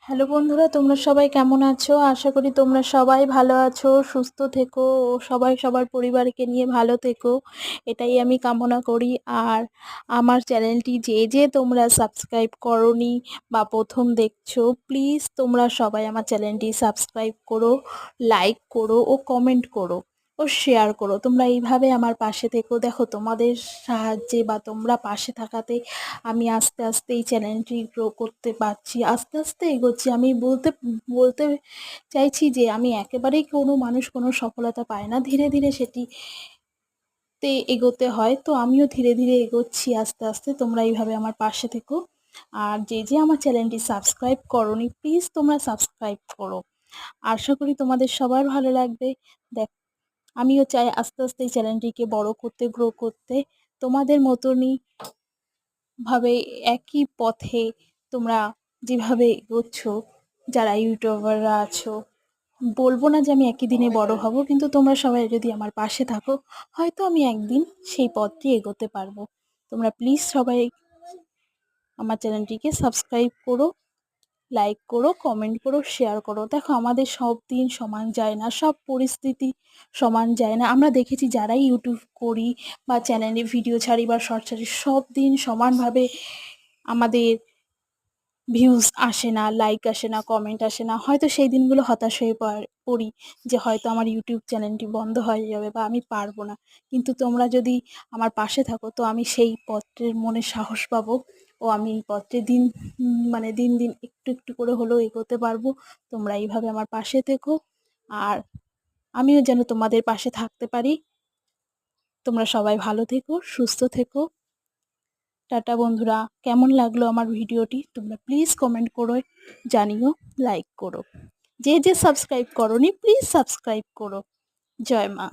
Hello বন্ধুরা, তোমরা সবাই কেমন আছো? আশা করি তোমরা সবাই ভালো আছো, সুস্থ থেকো ও সবাই সবার পরিবারকে নিয়ে ভালো থেকো, এটাই আমি কামনা করি। আর আমার চ্যানেলটি যে তোমরা সাবস্ক্রাইব করোনি বা প্রথম দেখছো, প্লিজ তোমরা সবাই আমার চ্যানেলটি সাবস্ক্রাইব করো, লাইক করো ও কমেন্ট করো ও শেয়ার করো। তোমরা এইভাবে আমার পাশে থেকো। দেখো, তোমাদের সাহায্যে বা তোমরা পাশে থাকাতে আমি আস্তে আস্তে এই চ্যানেলটি গ্রো করতে পারছি, আস্তে আস্তে এগোচ্ছি। আমি বলতে বলতে চাইছি যে আমি একেবারেই কোনো মানুষ কোনো সফলতা পায় না, ধীরে ধীরে সেটিতে এগোতে হয়। তো আমিও ধীরে ধীরে এগোচ্ছি আস্তে আস্তে। তোমরা এইভাবে আমার পাশে থেকো। আর যে আমার চ্যানেলটি সাবস্ক্রাইব করোনি, প্লিজ তোমরা সাবস্ক্রাইব করো। আশা করি তোমাদের সবার ভালো লাগবে। দেখ, আমিও চাই আস্তে আস্তে এই চ্যানেলটিকে বড় করতে, গ্রো করতে, তোমাদের মতনই ভাবে একই পথে তোমরা যেভাবে এগোচ্ছ, যারা ইউটিউবাররা আছো। বলবো না যে আমি একই দিনে বড় হব, কিন্তু তোমরা সবাই যদি আমার পাশে থাকো, হয়তো আমি একদিন সেই পথটি এগোতে পারবো। তোমরা প্লিজ সবাই আমার চ্যানেলটিকে সাবস্ক্রাইব করো, লাইক করো, কমেন্ট করো, শেয়ার করো। দেখো, আমাদের সব দিন সমান যায় না, সব পরিস্থিতি সমান যায় না। আমরা দেখেছি যারাই ইউটিউব করি বা চ্যানেলে ভিডিও ছাড়ি বা শর্ট ছাড়ি, সব দিন সমানভাবে আমাদের ভিউজ আসে না, লাইক আসে না, কমেন্ট আসে না। হয়তো সেই দিনগুলো হতাশ হয়ে পড়ি যে হয়তো আমার ইউটিউব চ্যানেলটি বন্ধ হয়ে যাবে বা আমি পারবো না। কিন্তু তোমরা যদি আমার পাশে থাকো, তো আমি সেই পথের মনে সাহস পাবো ও আমি এই পথে দিন দিন একটু একটু করে হলেও এগোতে পারবো। তোমরা এইভাবে আমার পাশে থেকো, আর আমিও যেন তোমাদের পাশে থাকতে পারি। তোমরা সবাই ভালো থেকো, সুস্থ থেকো। টাটা বন্ধুরা। কেমন লাগলো আমার ভিডিওটি তোমরা প্লিজ কমেন্ট করে জানিও, লাইক করো। যে সাবস্ক্রাইব করোনি, প্লিজ সাবস্ক্রাইব করো। জয় মা।